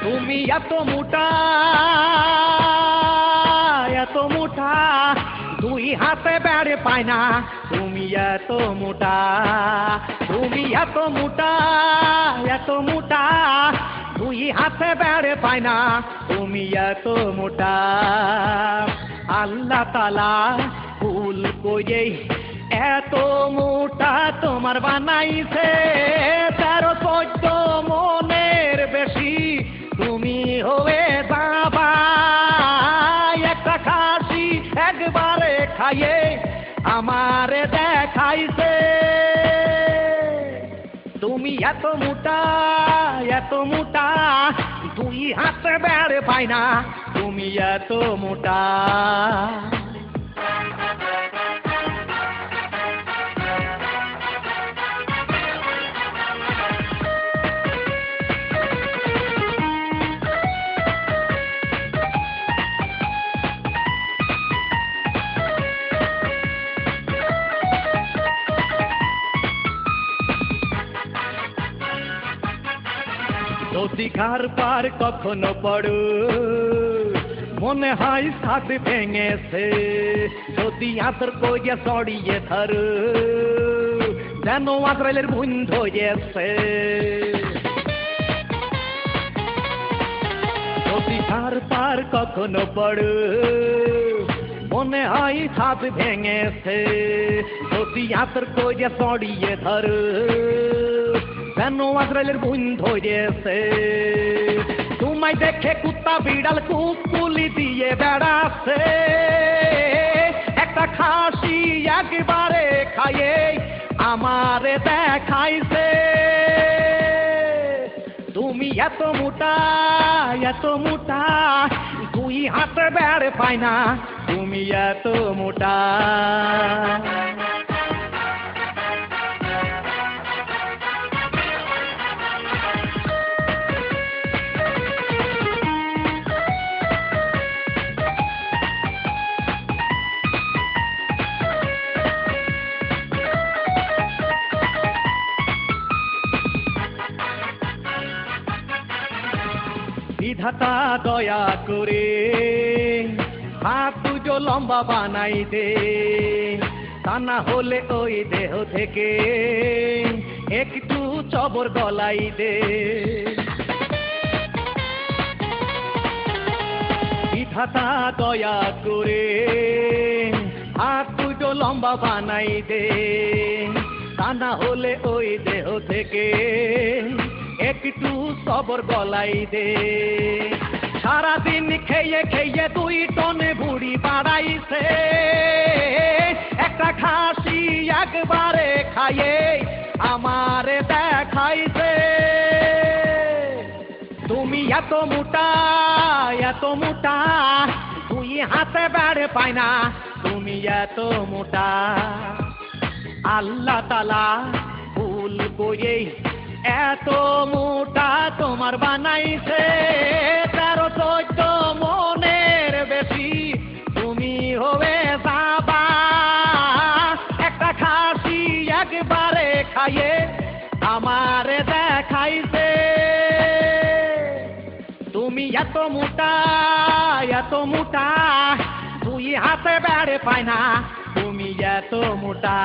তুমি এত মোটা দুই হাতে বেড়ে পায় না, তুমি এত মোটা, তুমি এত মোটা দুই হাতে বেড়ে পায় না, তুমি এত মোটা। আল্লাহ তাআলা ভুল করে এত মোটা তোমার বানাইছে, 13-14 মনের বেশি তুমি হয়ে যাবা। একটা খাসি একবারে খাইয়ে আমারে দেখাইছে, তুমি এত মোটা দুই হাতে বেড়ে পায় না, তুমি এত মোটা। যদি ঘর পার কখনো পড়ো মনে হয় ছাদ ভেঙেছে, যদি আতর কইয়া চড়িয়ে ধরো যেন আজরাইলের বুন ধরেছে। যদি ঘর পার কখনো পড়ো মনে হয় ছাদ ভেঙেছে, যদি আতর কইয়া চড়িয়ে ধরো যেন আজরাইলের বুন ধরেছে। তোমায় দেখে কুত্তা বিড়াল কুকুলি দিয়ে বেড়াচ্ছে, একটা খাসি একবারে খাইয়ে আমারে দেখাইছে, তুমি এত মোটা দুই হাতে বেড়ে পায় না, তুমি এত মোটা। বিধাতা দয়া করে হাত দুটো লম্বা বানাই দে, তা না হলে ওই দেহ থেকে একটু চবর গলাই দে। বিধাতা দয়া করে হাত দুটো লম্বা বানাই দে, তা না হলে ওই দেহ থেকে একটু সবর গলাই দে। সারাদিন খেয়ে খেয়ে 2 টন বুড়ি বাড়াইছে, একটা খাসি একবারে খাইয়ে আমারে দেখাইছে, তুমি এত মোটা দুই হাতে বেড়ে পায় না, তুমি এত মোটা। আল্লাহ তাআলা ভুল করে এত মোটা তোমার বানাইছে, 13-14 মনের বেশি তুমি হয়ে যাবা। একটা খাসি একবারে খাইয়ে আমারে দেখাইছে, তুমি এত মোটা দুই হাতে বেড়ে পায় না, তুমি এত মোটা।